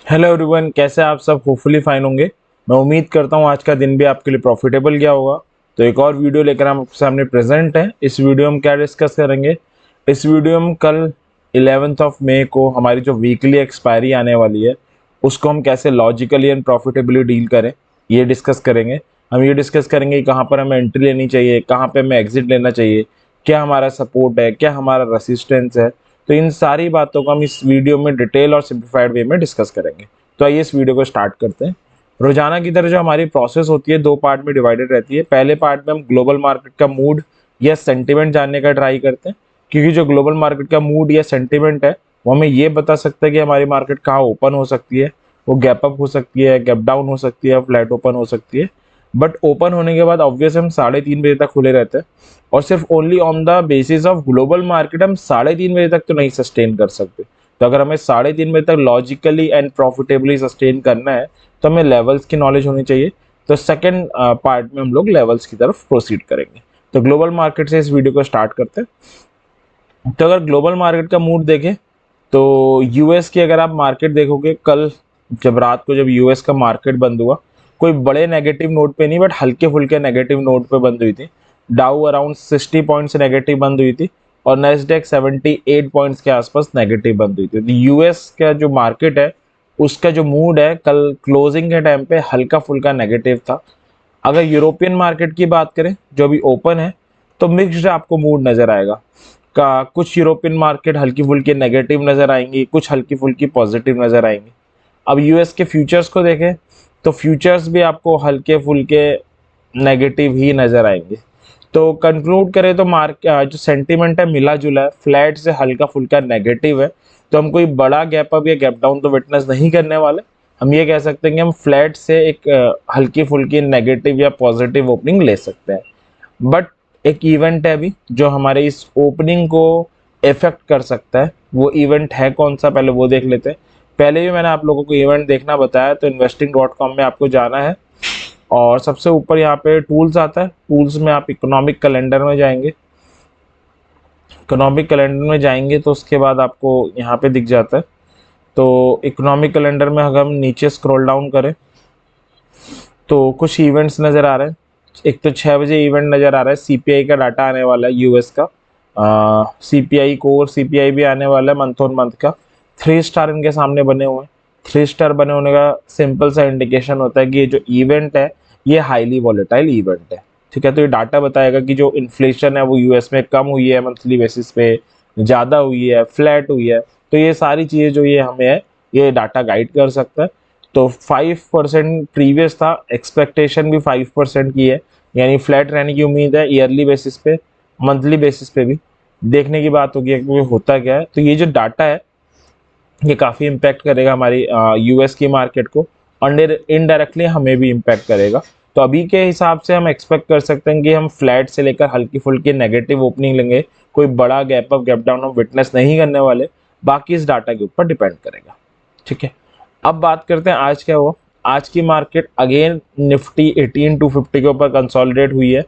Hello everyone, कैसे आप सब? होपफुली फाइन होंगे। मैं उम्मीद करता हूँ आज का दिन भी आपके लिए प्रॉफिटेबल गया होगा। तो एक और वीडियो लेकर हम आपके सामने प्रेजेंट हैं। इस वीडियो में हम क्या डिस्कस करेंगे? इस वीडियो में कल 11th ऑफ मई को हमारी जो वीकली एक्सपायरी आने वाली है उसको हम कैसे लॉजिकली एंड प्रॉफिटेबली डील करें, ये डिस्कस करेंगे। हम ये डिस्कस करेंगे कि कहाँ पर हमें एंट्री लेनी चाहिए, कहाँ पर हमें एग्जिट लेना चाहिए, क्या हमारा सपोर्ट है, क्या हमारा रेसिस्टेंस है। तो इन सारी बातों को हम इस वीडियो में डिटेल और सिंप्लीफाइड वे में डिस्कस करेंगे। तो आइए इस वीडियो को स्टार्ट करते हैं। रोजाना की तरह जो हमारी प्रोसेस होती है दो पार्ट में डिवाइडेड रहती है। पहले पार्ट में हम ग्लोबल मार्केट का मूड या सेंटिमेंट जानने का ट्राई करते हैं, क्योंकि जो ग्लोबल मार्केट का मूड या सेंटिमेंट है वो हमें ये बता सकता है कि हमारी मार्केट कहाँ ओपन हो सकती है। वो गैप अप हो सकती है, गैप डाउन हो सकती है, फ्लैट ओपन हो सकती है। बट ओपन होने के बाद ऑब्वियस हम 3:30 बजे तक खुले रहते हैं, और सिर्फ only on the basis of global market हम 3:30 बजे तक तो नहीं सस्टेन कर सकते। तो अगर हमें 3:30 बजे तक लॉजिकली एंड प्रॉफिटेबली सस्टेन करना है तो हमें लेवल्स की नॉलेज होनी चाहिए। तो सेकंड पार्ट में हम लोग लेवल्स की तरफ प्रोसीड करेंगे। तो ग्लोबल मार्केट से इस वीडियो को स्टार्ट करते हैं। तो अगर ग्लोबल मार्केट का मूड देखें तो यूएस की अगर आप मार्केट देखोगे, कल जब रात को जब यूएस का मार्केट बंद हुआ, कोई बड़े नेगेटिव नोट पे नहीं बट हल्के फुल्के नेगेटिव नोट पे बंद हुई थी। डाउ अराउंड 60 पॉइंट्स नेगेटिव बंद हुई थी, और नेस्डेक 78 पॉइंट्स के आसपास नेगेटिव बंद हुई थी। तो यूएस का जो मार्केट है उसका जो मूड है कल क्लोजिंग के टाइम पे हल्का फुल्का नेगेटिव था। अगर यूरोपियन मार्केट की बात करें जो अभी ओपन है, तो मिक्स्ड आपको मूड नजर आएगा। का कुछ यूरोपियन मार्केट हल्की फुल्की नेगेटिव नजर आएंगी, कुछ हल्की फुल्की पॉजिटिव नजर आएंगी। अब यूएस के फ्यूचर्स को देखें तो फ्यूचर्स भी आपको हल्के फुल्के नेगेटिव ही नजर आएंगे। तो कंक्लूड करें तो जो सेंटीमेंट है मिला जुला है, फ्लैट से हल्का फुल्का नेगेटिव है। तो हम कोई बड़ा गैप अप या गैप डाउन तो विटनेस नहीं करने वाले। हम ये कह सकते हैं कि हम फ्लैट से एक हल्की फुल्की नेगेटिव या पॉजिटिव ओपनिंग ले सकते हैं। बट एक इवेंट है अभी जो हमारे इस ओपनिंग को इफेक्ट कर सकता है। वो इवेंट है कौन सा, पहले वो देख लेते हैं। पहले भी मैंने आप लोगों को इवेंट देखना बताया, तो investing.com में आपको जाना है और सबसे ऊपर यहाँ पे टूल्स आता है। टूल्स में आप इकोनॉमिक कैलेंडर में जाएंगे। इकोनॉमिक कैलेंडर में जाएंगे तो उसके बाद आपको यहाँ पे दिख जाता है। तो इकोनॉमिक कैलेंडर में अगर हम नीचे स्क्रॉल डाउन करें तो कुछ इवेंट्स नज़र आ रहे हैं। एक तो 6 बजे इवेंट नज़र आ रहा है, सीपीआई का डाटा आने वाला है यूएस का। सीपीआई कोर सीपीआई भी आने वाला है मंथ ऑन मंथ का। 3 स्टार इनके सामने बने हुए हैं। 3 स्टार बने होने का सिंपल सा इंडिकेशन होता है कि ये जो इवेंट है ये हाईली वॉलेटाइल इवेंट है। ठीक है, तो ये डाटा बताएगा कि जो इन्फ्लेशन है वो यूएस में कम हुई है मंथली बेसिस पे, ज़्यादा हुई है, फ्लैट हुई है। तो ये सारी चीज़ें जो ये हमें है ये डाटा गाइड कर सकता है। तो 5% प्रीवियस था, एक्सपेक्टेशन भी 5% की है, यानी फ्लैट रहने की उम्मीद है ईयरली बेसिस पे, मंथली बेसिस पे भी। देखने की बात होगी कि होता क्या है। तो ये जो डाटा है ये काफ़ी इम्पैक्ट करेगा हमारी यूएस की मार्केट को, और इनडायरेक्टली हमें भी इम्पैक्ट करेगा। तो अभी के हिसाब से हम एक्सपेक्ट कर सकते हैं कि हम फ्लैट से लेकर हल्की फुल्की नेगेटिव ओपनिंग लेंगे। कोई बड़ा गैप अप गैप डाउन हम विटनेस नहीं करने वाले। बाकी इस डाटा के ऊपर डिपेंड करेगा। ठीक है, अब बात करते हैं आज क्या हुआ। आज की मार्केट अगेन निफ्टी 18250 के ऊपर कंसोलिडेट हुई है।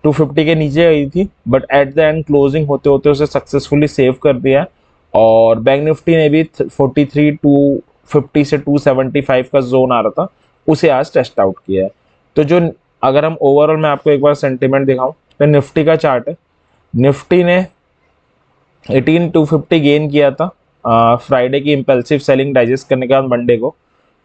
250 के नीचे आई थी but at the end closing होते होते उसे सक्सेसफुली सेव कर दिया। और बैंक निफ्टी ने भी 43,250 से 275 का जोन आ रहा था उसे आज टेस्ट आउट किया है। तो जो अगर हम ओवरऑल मैं आपको एक बार सेंटिमेंट दिखाऊं तो निफ्टी का चार्ट है। निफ्टी ने 18250 गेन किया था फ्राइडे की इम्पल्सिव सेलिंग डाइजेस्ट करने के बाद मंडे को।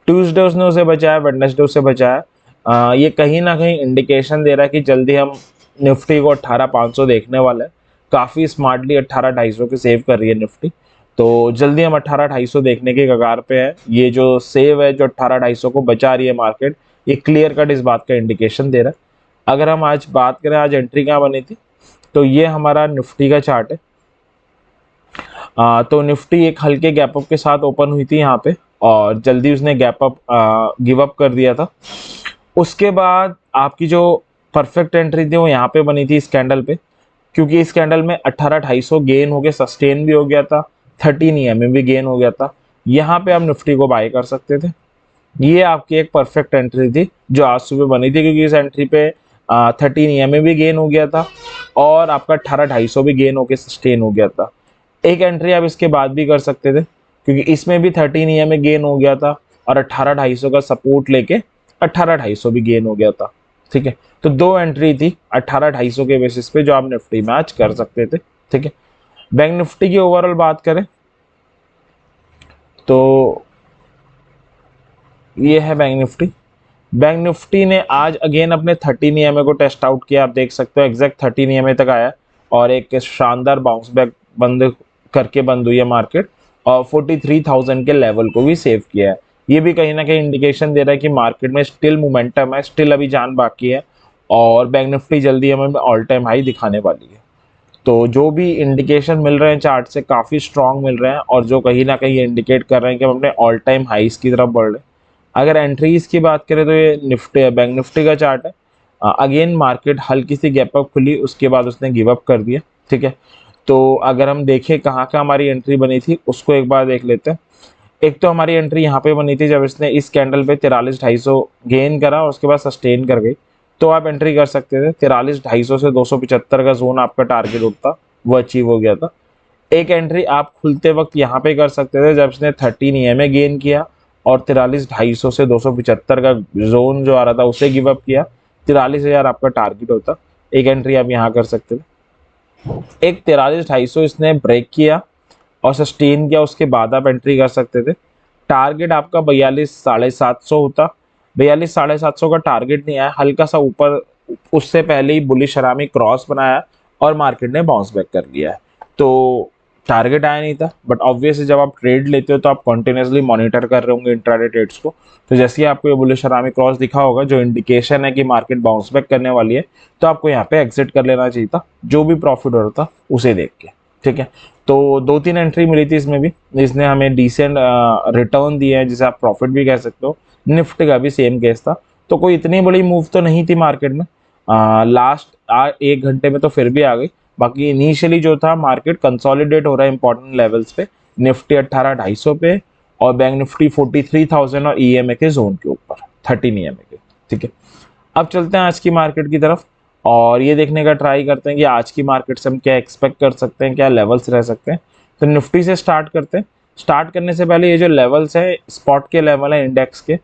ट्यूसडे उसने उसे बचाया, वेडनेसडे उसे बचाया। ये कहीं ना कहीं इंडिकेशन दे रहा है कि जल्दी हम निफ्टी को 18,500 देखने वाले हैं। काफ़ी स्मार्टली 18,250 के सेव कर रही है निफ्टी। तो जल्दी हम 18,250 देखने के कगार पे है। ये जो सेव है जो 18,250 को बचा रही है मार्केट, ये क्लियर कट इस बात का इंडिकेशन दे रहा है। अगर हम आज बात करें आज एंट्री कहाँ बनी थी, तो ये हमारा निफ्टी का चार्ट है। तो निफ्टी एक हल्के गैप अप के साथ ओपन हुई थी यहाँ पे, और जल्दी उसने गैप अप गिव अप कर दिया था। उसके बाद आपकी जो परफेक्ट एंट्री थी वो यहाँ पे बनी थी इस कैंडल पे, क्योंकि इस कैंडल में 18,250 गेन हो गया, सस्टेन भी हो गया था, 13 EMA भी गेन हो गया था। यहाँ पे आप निफ्टी को बाय कर सकते थे। ये आपकी एक परफेक्ट एंट्री थी जो आज सुबह बनी थी, क्योंकि इस एंट्री पे 13 EMA भी गेन हो गया था और आपका 18,250 भी गेन होकर सस्टेन हो गया था। एक एंट्री आप इसके बाद भी कर सकते थे, क्योंकि इसमें भी 13 EMA गेन हो गया था और 18,250 का सपोर्ट लेके 18,250 भी गेन हो गया था। ठीक है, तो दो एंट्री थी 18,250 के बेसिस पे जो आप निफ्टी में आज कर सकते थे। ठीक है, बैंक निफ्टी की ओवरऑल बात करें तो ये है बैंक निफ्टी। बैंक निफ्टी ने आज अगेन अपने 13 ईएमए को टेस्ट आउट किया, आप देख सकते हो एग्जैक्ट 13 ईएमए तक आया और एक शानदार बाउंस बैक बंद करके बंद हुई है मार्केट और 43,000 के लेवल को भी सेव किया है। ये भी कहीं ना कहीं इंडिकेशन दे रहा है कि मार्केट में स्टिल मोमेंटम है, स्टिल अभी जान बाकी है और बैंक निफ्टी जल्दी हमें ऑल टाइम हाई दिखाने वाली है। तो जो भी इंडिकेशन मिल रहे हैं चार्ट से काफ़ी स्ट्रांग मिल रहे हैं और जो कहीं ना कहीं इंडिकेट कर रहे हैं कि हम अपने ऑल टाइम हाईस की तरफ बढ़ रहे हैं। अगर एंट्रीज की बात करें तो ये निफ्टी बैंक निफ्टी का चार्ट है। अगेन मार्केट हल्की सी गैप अप खुली, उसके बाद उसने गिव अप कर दिया। ठीक है, तो अगर हम देखें कहाँ कहाँ हमारी एंट्री बनी थी उसको एक बार देख लेते हैं। एक तो हमारी एंट्री यहाँ पे बनी थी जब इसने इस कैंडल पे 43,250 गेन करा और उसके बाद सस्टेन कर गई, तो आप एंट्री कर सकते थे। 43,250 से 275 का जोन आपका टारगेट उठता, वो अचीव हो गया था। एक एंट्री आप खुलते वक्त यहाँ पे कर सकते थे जब इसने 13 ईएमए गेन किया और 43,250 से 275 का जोन जो आ रहा था उसे गिव अप किया, 43,000 आपका टारगेट होता। एक एंट्री आप यहाँ कर सकते थे। एक 43,250 इसने ब्रेक किया और सस्टेन किया, उसके बाद आप एंट्री कर सकते थे। टारगेट आपका 42,750 होता, 42,750 का टारगेट नहीं आया, हल्का सा ऊपर उससे पहले ही बुलिश हरामी क्रॉस बनाया और मार्केट ने बाउंस बैक कर लिया है। तो टारगेट आया नहीं था, बट ऑब्वियसली जब आप ट्रेड लेते हो तो आप कंटिन्यूसली मॉनिटर कर रहे होंगे इंट्राडे ट्रेड्स को। तो जैसे ही आपको ये बुलिश हरामी क्रॉस दिखा होगा जो इंडिकेशन है कि मार्केट बाउंस बैक करने वाली है, तो आपको यहाँ पे एग्जिट कर लेना चाहिए था, जो भी प्रॉफिट हो रहा था उसे देख के। ठीक है, तो 2-3 एंट्री मिली थी इसमें भी, इसने हमें डिसेंट रिटर्न दिया है जिसे आप प्रॉफिट भी कह सकते हो। निफ्ट का भी सेम केस था, तो कोई इतनी बड़ी मूव तो नहीं थी मार्केट में। लास्ट 1 घंटे में तो फिर भी आ गई, बाकी इनिशियली जो था मार्केट कंसोलिडेट हो रहा है इंपॉर्टेंट लेवल्स पे, निफ्टी 18,250 पे और बैंक निफ्टी 43,000 और ईएमए के जोन के ऊपर 13 ईएमए के। ठीक है, अब चलते हैं आज की मार्केट की तरफ और ये देखने का ट्राई करते हैं कि आज की मार्केट से हम क्या एक्सपेक्ट कर सकते हैं, क्या लेवल्स रह सकते हैं। तो निफ्टी से स्टार्ट करते हैं। स्टार्ट करने से पहले ये जो लेवल्स है स्पॉट के लेवल है इंडेक्स के,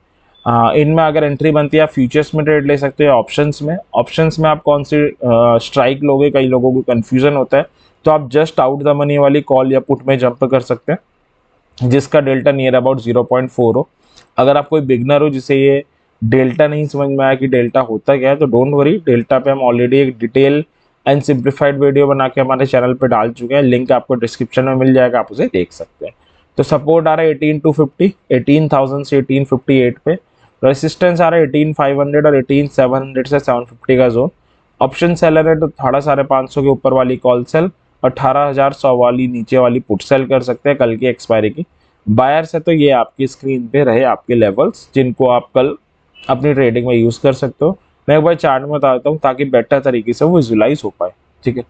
इनमें अगर एंट्री बनती है आप फ्यूचर्स में ट्रेड ले सकते हो, ऑप्शंस में। ऑप्शंस में आप कौन सी स्ट्राइक लोगे, कई लोगों को कन्फ्यूजन होता है, तो आप जस्ट आउट द मनी वाली कॉल या पुट में जंप कर सकते हैं जिसका डेल्टा नियर अबाउट 0.4 हो। अगर आप कोई बिगनर हो जिसे ये डेल्टा नहीं समझ में आया कि डेल्टा होता क्या है, तो डोंट वरी, डेल्टा पे हम ऑलरेडी एक डिटेल एंड सिंप्लीफाइड वीडियो बना के हमारे चैनल पे डाल चुके हैं, लिंक आपको डिस्क्रिप्शन में मिल जाएगा, आप उसे देख सकते हैं। तो सपोर्ट आ रहा है 18,250, 18,000 से 1858 पे। रेसिस्टेंस आ रहा है 18,500 और 18,700 से 750 का जोन। ऑप्शन सेलर है तो 550 के ऊपर वाली कॉल सेल, 18,100 वाली नीचे वाली पुट सेल कर सकते हैं कल की एक्सपायरी की। बायर्स है तो ये आपकी स्क्रीन पे रहे आपके लेवल्स जिनको आप कल अपनी ट्रेडिंग में यूज कर सकते हो। मैं एक बार चार्ट में बता देता हूँ ताकि बेटर तरीके से वो विजुलाइज हो पाए। ठीक है,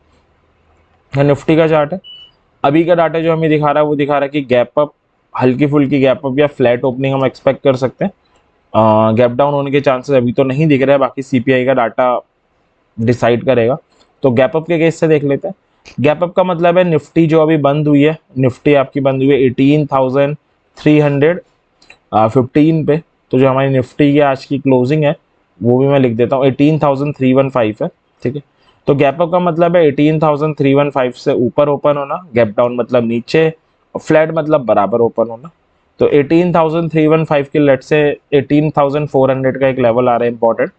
निफ्टी का चार्ट है। अभी का डाटा जो हमें दिखा रहा है वो दिखा रहा है कि गैप अप, हल्की फुल्की गैप अप या फ्लैट ओपनिंग हम एक्सपेक्ट कर सकते हैं। गैप डाउन होने के चांसेस अभी तो नहीं दिख रहे हैं, बाकी सीपीआई का डाटा डिसाइड करेगा। तो गैप अप के केस से देख लेते हैं। गैप अप का मतलब है निफ्टी जो अभी बंद हुई है, निफ्टी आपकी बंद हुई है 18,315 पे। तो जो हमारी निफ्टी की आज की क्लोजिंग है वो भी मैं लिख देता हूँ, 18,315 है। ठीक है, तो गैप अप का मतलब है 18,315 से ऊपर ओपन होना, गैप डाउन मतलब नीचे, फ्लैट मतलब बराबर ओपन होना। तो 18,315 के लेट से 18,400 का एक लेवल आ रहा है इंपॉर्टेंट,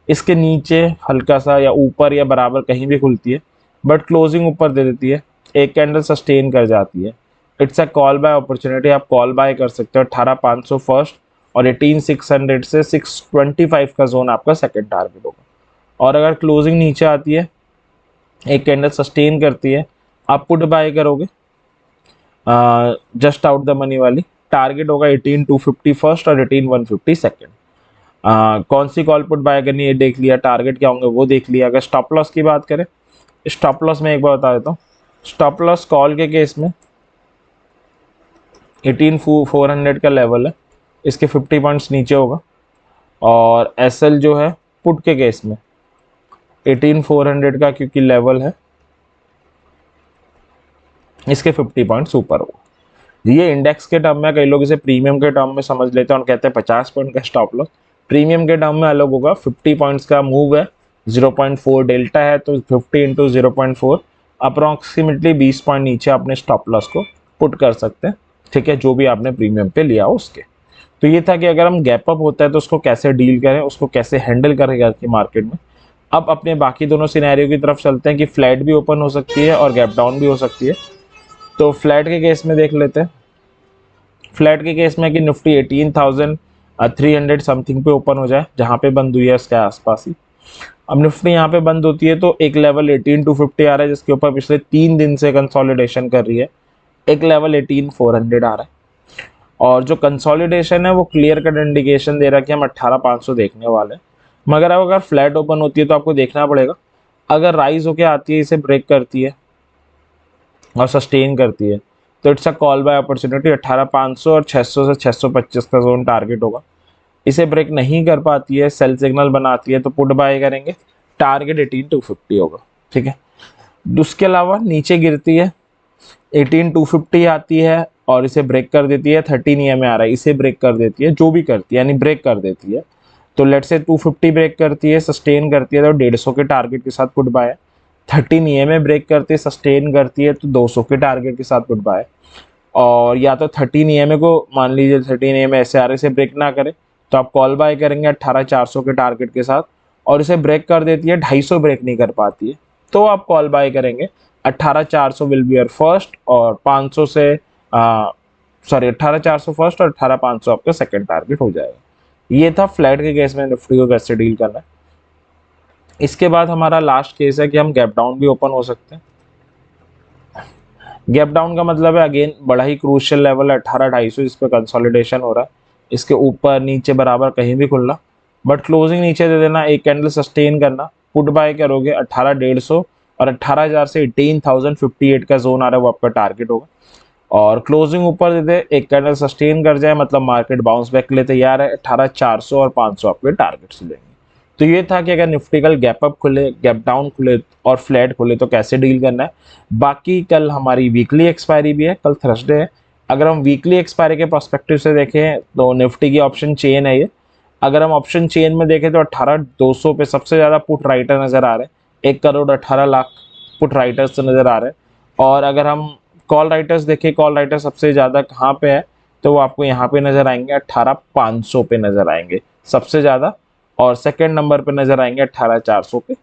इसके नीचे हल्का सा या ऊपर या बराबर कहीं भी खुलती है बट क्लोजिंग ऊपर दे देती है, एक कैंडल सस्टेन कर जाती है, it's a call buy opportunity, आप कॉल बाय कर सकते हो। 18,500 फर्स्ट और 18,600 से 625 का जोन आपका सेकंड टारगेट होगा। और अगर क्लोजिंग नीचे आती है, एक कैंडल सस्टेन करती है, आप पुट बाय करोगे जस्ट आउट द मनी वाली, टारगेट होगा 18,250 फर्स्ट और 18,150 सेकंड। कौन सी कॉल पुट बाय करनी है देख लिया, टारगेट क्या होंगे वो देख लिया। अगर स्टॉप लॉस की बात करें, स्टॉप लॉस में एक बार बता देता हूँ। स्टॉप लॉस कॉल के केस में 18,400 का लेवल है, इसके 50 पॉइंट्स नीचे होगा। और एसएल जो है पुट के केस में 18,400 का क्योंकि लेवल है, इसके 50 पॉइंट्स ऊपर होगा। ये इंडेक्स के टर्म में, कई लोग इसे प्रीमियम के टर्म में समझ लेते हैं और कहते हैं 50 पॉइंट का स्टॉप लॉस। प्रीमियम के टर्म में अलग होगा, 50 पॉइंट्स का मूव है, 0.4 डेल्टा है, तो 50 इंटू 0.4 अप्रॉक्सीमेटली 20 पॉइंट नीचे अपने स्टॉप लॉस को पुट कर सकते हैं। ठीक है, जो भी आपने प्रीमियम पे लिया हो उसके। तो ये था कि अगर हम गैप अप होता है तो उसको कैसे डील करें, उसको कैसे हैंडल करें आज की मार्केट में। अब अपने बाकी दोनों सिनेरियो की तरफ चलते हैं कि फ्लैट भी ओपन हो सकती है और गैप डाउन भी हो सकती है। तो फ्लैट के केस में देख लेते हैं। फ्लैट के केस में कि निफ्टी 18,300 समथिंग पे ओपन हो जाए, जहां पे बंद हुई है उसके आसपास ही। अब निफ्टी यहाँ पे बंद होती है तो एक लेवल 18,250 आ रहा है, जिसके ऊपर पिछले 3 दिन से कंसोलिडेशन कर रही है। एक लेवल 18,400 आ रहा है, और जो कंसोलिडेशन है वो क्लियर कट इंडिकेशन दे रहा है कि हम 18,500 देखने वाले हैं। मगर अब अगर फ्लैट ओपन होती है तो आपको देखना पड़ेगा, अगर राइज होके आती है, इसे ब्रेक करती है और सस्टेन करती है, तो it's a call buy opportunity. 18,500 और 600 से 625 का जोन टारगेट होगा। इसे ब्रेक नहीं कर पाती है, सेल सिग्नल बनाती है, तो पुट बाय करेंगे, टारगेट 18,250 होगा। ठीक है, उसके अलावा नीचे गिरती है, 18,250 आती है और इसे ब्रेक कर देती है, 13 EMA आ रहा है, इसे ब्रेक कर देती है, जो भी करती है यानी ब्रेक कर देती है। तो लेट से 250 ब्रेक करती है, सस्टेन करती है, तो 150 के टारगेट के साथ पुट बाय। 13 EMA ब्रेक करती है, सस्टेन करती है, तो 200 के टारगेट के साथ पुट बाय। और या तो 13 EMA को मान लीजिए 13 EMA ऐसे आ रहे से ब्रेक ना करे, तो आप कॉल बाय करेंगे 18,400 के टारगेट के साथ, और इसे ब्रेक कर देती है, 250 ब्रेक नहीं कर पाती है, तो आप कॉल बाय करेंगे 18,400 विल बी योर फर्स्ट, और 500 से 18,400 फर्स्ट और 18,500 आपका सेकंड टारगेट हो जाएगा। ये था फ्लैट के केस में निफ्टी को कैसे डील करना है। इसके बाद हमारा लास्ट केस है कि हम गैप डाउन भी ओपन हो सकते हैं। गैप डाउन का मतलब है अगेन बड़ा ही क्रूशियल लेवल है 18,250, इस पर कंसोलिडेशन हो रहा है, इसके ऊपर नीचे बराबर कहीं भी खुलना, बट क्लोजिंग नीचे दे देना, एक कैंडल सस्टेन करना, पुट बाय करोगे 18,150 और 18,000 से 18,058 का जोन आ रहा है, वो आपका टारगेट होगा। और क्लोजिंग ऊपर दे दे, एक कैंडल सस्टेन कर जाए, मतलब मार्केट बाउंस बैक के लिए तैयार है, 18,400 और 500 आपके टारगेट्स लेंगे। तो ये था कि अगर निफ्टी कल गैप अप खुले, गैप डाउन खुले और फ्लैट खुले तो कैसे डील करना है। बाकी कल हमारी वीकली एक्सपायरी भी है, कल थर्सडे है। अगर हम वीकली एक्सपायरी के पर्सपेक्टिव से देखें तो निफ्टी की ऑप्शन चेन है ये। अगर हम ऑप्शन चेन में देखें तो 18,200 पे सबसे ज़्यादा पुट राइटर नज़र आ रहे हैं, 1,18,00,000 पुट राइटर्स नज़र आ रहे हैं। और अगर हम कॉल राइटर्स देखें, कॉल राइटर सबसे ज़्यादा कहाँ पे है, तो वो आपको यहाँ पे नज़र आएंगे, 18,500 पे नज़र आएंगे सबसे ज़्यादा, और सेकंड नंबर पे नज़र आएंगे 18,400 पे।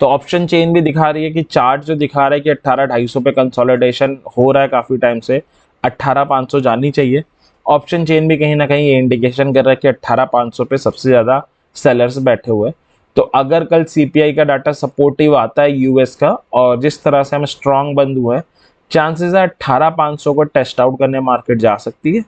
तो ऑप्शन चेन भी दिखा रही है कि चार्ट जो दिखा रहा है कि 18,250 पे कंसोलिडेशन हो रहा है काफ़ी टाइम से, 18,500 जानी चाहिए। ऑप्शन चेन भी कहीं ना कहीं ये इंडिकेशन कर रहा है कि 18,500 पे सबसे ज़्यादा सेलर्स बैठे हुए हैं। तो अगर कल सीपीआई का डाटा सपोर्टिव आता है यूएस का, और जिस तरह से हम स्ट्रांग बंद हुए हैं, चांसेस है 18,500 को टेस्ट आउट करने मार्केट जा सकती है,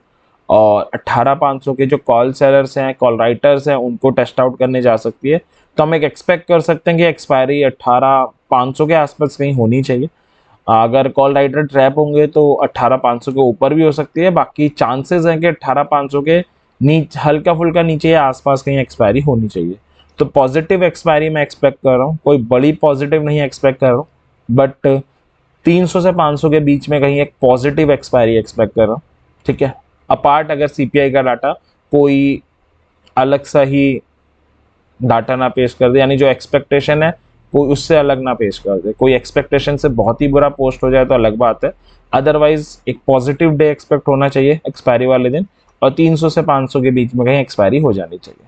और 18,500 के जो कॉल सेलर्स हैं, कॉल राइटर्स हैं, उनको टेस्ट आउट करने जा सकती है। तो हम एक एक्सपेक्ट कर सकते हैं कि एक्सपायरी 18,500 के आसपास कहीं होनी चाहिए। अगर कॉल राइटर ट्रैप होंगे तो 18,500 के ऊपर भी हो सकती है, बाकी चांसेस हैं कि 18,500 के नीचे हल्का फुल्का नीचे या आसपास कहीं एक्सपायरी होनी चाहिए। तो पॉजिटिव एक्सपायरी मैं एक्सपेक्ट कर रहा हूँ, कोई बड़ी पॉजिटिव नहीं एक्सपेक्ट कर रहा हूँ, बट 300 से 500 के बीच में कहीं एक पॉजिटिव एक्सपायरी एक्सपेक्ट कर रहा हूँ। ठीक है, अपार्ट अगर सीपीआई का डाटा कोई अलग सा ही डाटा ना पेश कर दे, यानी जो एक्सपेक्टेशन है कोई उससे अलग ना पेश कर दे, कोई एक्सपेक्टेशन से बहुत ही बुरा पोस्ट हो जाए तो अलग बात है। अदरवाइज एक पॉजिटिव डे एक्सपेक्ट होना चाहिए एक्सपायरी वाले दिन, और 300 से 500 के बीच में कहीं एक्सपायरी हो जानी चाहिए।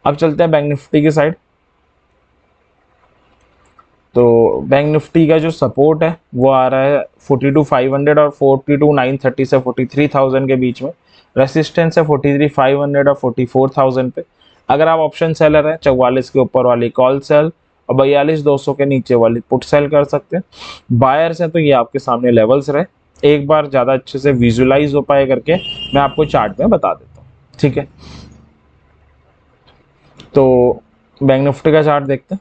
अब चलते हैं बैंक निफ्टी की साइड। तो बैंक निफ्टी का जो सपोर्ट है वो आ रहा है 42,500 और 42,930 से 43,000 के बीच में। रेसिस्टेंस है 43,500 और 44,000 पे। अगर आप ऑप्शन सेलर हैं, 44 के ऊपर वाली कॉल सेल और 42,200 के नीचे वाली पुट सेल कर सकते हैं। बायर्स हैं तो ये आपके सामने लेवल्स रहे, एक बार ज़्यादा अच्छे से विजुलाइज हो पाए करके मैं आपको चार्ट में बता देता हूँ। ठीक है, तो बैंक निफ्टी का चार्ट देखते हैं।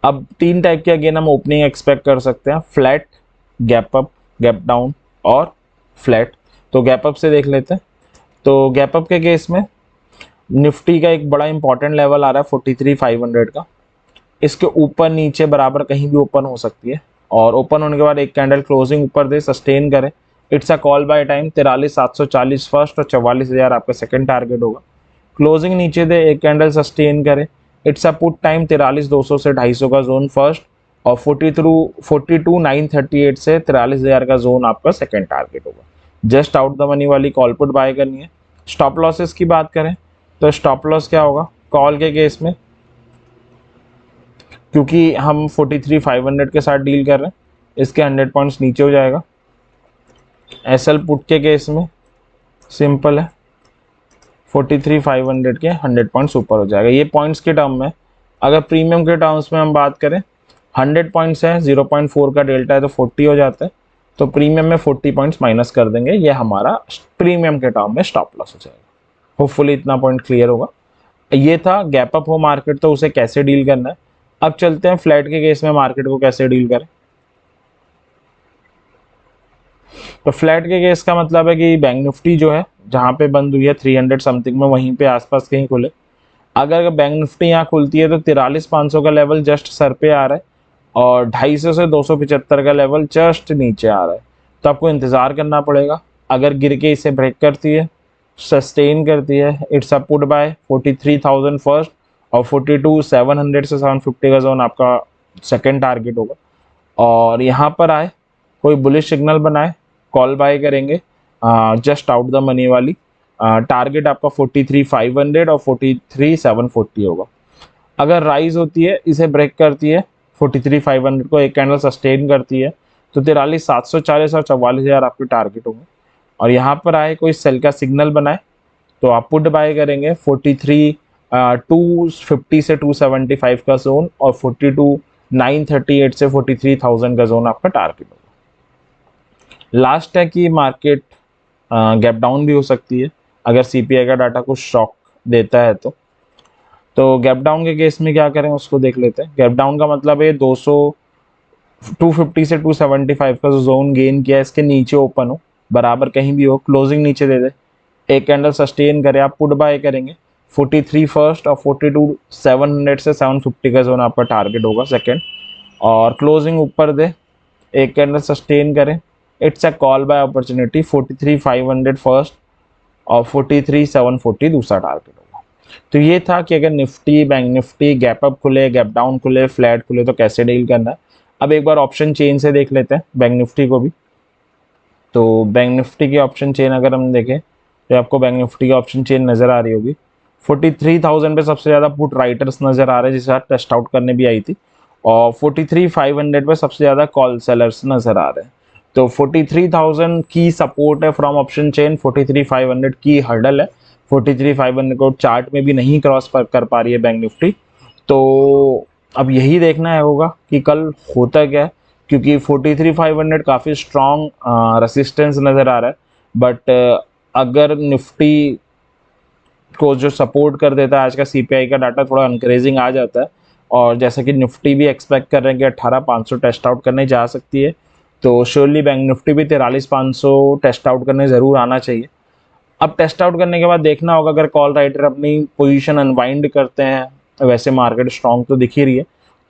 अब 3 टाइप के अगेन हम ओपनिंग एक्सपेक्ट कर सकते हैं, flat, gap up, gap down और फ्लैट। तो गैप अप से देख लेते हैं। तो गैप अप के केस में निफ्टी का एक बड़ा इंपॉर्टेंट लेवल आ रहा है 43,500 का, इसके ऊपर नीचे बराबर कहीं भी ओपन हो सकती है, और ओपन होने के बाद एक कैंडल क्लोजिंग ऊपर दे, सस्टेन करे, it's a call by time, 43,740 first और 44,000 आपका सेकंड टारगेट होगा। क्लोजिंग नीचे दे, एक कैंडल सस्टेन करे, इट्स अ पुट टाइम 43,200 से 250 का जोन फर्स्ट और 42,938 से 43,000 का जोन आपका सेकंड टारगेट होगा। जस्ट आउट द मनी वाली कॉल पुट बाय करनी है। स्टॉप लॉसेस की बात करें तो स्टॉप लॉस क्या होगा कॉल के केस में, क्योंकि हम 43,500 के साथ डील कर रहे हैं, इसके 100 पॉइंट्स नीचे हो जाएगा। एसएल पुट के केस में सिंपल है, 43,500 के 100 पॉइंट्स ऊपर हो जाएगा। ये पॉइंट्स के टर्म में। अगर प्रीमियम के टर्म्स में हम बात करें, 100 पॉइंट्स है, 0.4 का डेल्टा है तो 40 हो जाता है, तो प्रीमियम में 40 पॉइंट्स माइनस कर देंगे, ये हमारा प्रीमियम के टर्म में स्टॉप लॉस हो जाएगा। होपफुली इतना पॉइंट क्लियर होगा। ये था गैप अप हो मार्केट तो उसे कैसे डील करना है। अब चलते हैं फ्लैट के केस में मार्केट को कैसे डील करें। तो फ्लैट के केस का मतलब है कि बैंक निफ्टी जो है जहाँ पे बंद हुई है 300 समथिंग में, वहीं पे आसपास कहीं खुले। अगर बैंक निफ्टी यहाँ खुलती है तो 43,500 का लेवल जस्ट सर पे आ रहा है और 250 से 275 का लेवल जस्ट नीचे आ रहा है, तो आपको इंतज़ार करना पड़ेगा। अगर गिर के इसे ब्रेक करती है, सस्टेन करती है, it's a put buy 43,000 first और 42,700 से 750 का जोन आपका सेकेंड टारगेट होगा। और यहाँ पर आए कोई बुलिश सिग्नल बनाए, कॉल बाय करेंगे जस्ट आउट द मनी वाली। टारगेट आपका 43,500 और 43,740 होगा। अगर राइज होती है, इसे ब्रेक करती है, 43,500 को एक कैंडल सस्टेन करती है, तो 43,740 और 44,000 आपके टारगेट होंगे। और यहाँ पर आए कोई सेल का सिग्नल बनाए तो आप पुट बाय करेंगे 250 से 275 का जोन और 42,938 से 43,000 का जोन आपका टारगेट होगा। लास्ट है कि मार्केट गैप डाउन भी हो सकती है अगर सीपीआई का डाटा कुछ शॉक देता है तो गैप डाउन के केस में क्या करें उसको देख लेते हैं। गैप डाउन का मतलब है 250 से 275 का जो जोन गेन किया है इसके नीचे ओपन हो, बराबर कहीं भी हो, क्लोजिंग नीचे दे दे, एक कैंडल सस्टेन करे, आप पुट बाय करेंगे 43 फर्स्ट और 42,700 से 750 का जोन आपका टारगेट होगा सेकेंड, और क्लोजिंग ऊपर दे, एक कैंडल सस्टेन करें, it's a call buy opportunity 43,500 first और 43,740 दूसरा टारगेट होगा। तो ये था कि अगर Nifty, bank Nifty gap up खुले, गैप डाउन खुले, फ्लैट खुले तो कैसे डील करना है। अब एक बार ऑप्शन चेन से देख लेते हैं बैंक निफ्टी को भी। तो बैंक निफ्टी की ऑप्शन चेन अगर हम देखें तो आपको बैंक निफ्टी की ऑप्शन चेन नज़र आ रही होगी। 43,000 पे सबसे ज़्यादा पुट राइटर्स नज़र आ रहे हैं जिसे आप टेस्ट आउट करने भी आई थी, और 43,500 पे सबसे ज़्यादा कॉल सेलर्स नज़र आ रहे हैं। तो 43,000 की सपोर्ट है फ्रॉम ऑप्शन चेन, 43,500 की हर्डल है, 43,500 को चार्ट में भी नहीं क्रॉस कर पा रही है बैंक निफ्टी। तो अब यही देखना है होगा कि कल होता क्या है, क्योंकि 43,500 काफ़ी स्ट्रॉन्ग रेसिस्टेंस नज़र आ रहा है, बट अगर निफ्टी को जो सपोर्ट कर देता है आज का सीपीआई का डाटा, थोड़ा अनकरेजिंग आ जाता है, और जैसा कि निफ्टी भी एक्सपेक्ट कर रहे हैं कि 18,500 टेस्ट आउट करने जा सकती है, तो श्योरली बैंक निफ्टी भी 43,500 टेस्ट आउट करने ज़रूर आना चाहिए। अब टेस्ट आउट करने के बाद देखना होगा अगर कॉल राइटर अपनी पोजीशन अनवाइंड करते हैं, वैसे मार्केट स्ट्रॉन्ग तो दिख ही रही है,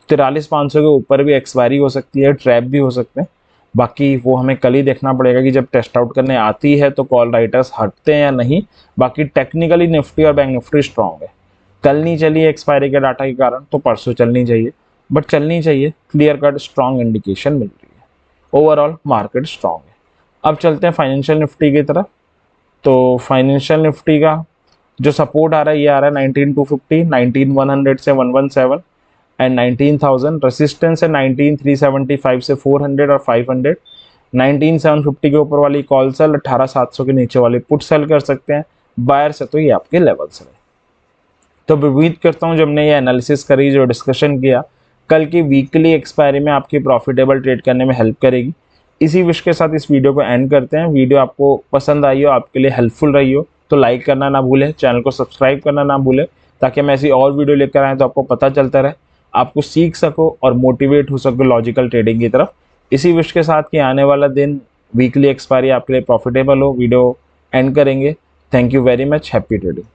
43,500 के ऊपर भी एक्सपायरी हो सकती है, ट्रैप भी हो सकते हैं। बाकी वो हमें कल ही देखना पड़ेगा कि जब टेस्ट आउट करने आती है तो कॉल राइटर्स हटते हैं या नहीं। बाकी टेक्निकली निफ्टी और बैंक निफ्टी स्ट्रॉन्ग है। कल नहीं चली एक्सपायरी के डाटा के कारण तो परसों चलनी चाहिए, बट चलनी चाहिए, क्लियर कट स्ट्रॉन्ग इंडिकेशन मिल रही है। ओवरऑल मार्केट स्ट्रॉन्ग है। अब चलते हैं फाइनेंशियल निफ्टी की तरफ। तो फाइनेंशियल निफ्टी का जो सपोर्ट आ रहा है ये आ रहा है 19,250, 19,100 से 117 एंड 19,000। रेसिस्टेंस है 19,375 से 400 और 500। 19,750 के ऊपर वाली कॉल सेल, 18,700 के नीचे वाली पुट सेल कर सकते हैं बायर से, तो ये आपके लेवल्स है। तो उम्मीद करता हूँ जब हमने ये एनालिसिस करी, जो डिस्कशन किया, कल की वीकली एक्सपायरी में आपकी प्रॉफिटेबल ट्रेड करने में हेल्प करेगी। इसी विश के साथ इस वीडियो को एंड करते हैं। वीडियो आपको पसंद आई हो, आपके लिए हेल्पफुल रही हो तो लाइक करना ना भूलें, चैनल को सब्सक्राइब करना ना भूलें, ताकि हम ऐसी और वीडियो लेकर आएँ तो आपको पता चलता रहे, आपको सीख सको और मोटिवेट हो सको लॉजिकल ट्रेडिंग की तरफ। इसी विश के साथ कि आने वाला दिन वीकली एक्सपायरी आपके लिए प्रॉफिटेबल हो, वीडियो एंड करेंगे। Thank you very much, happy trading.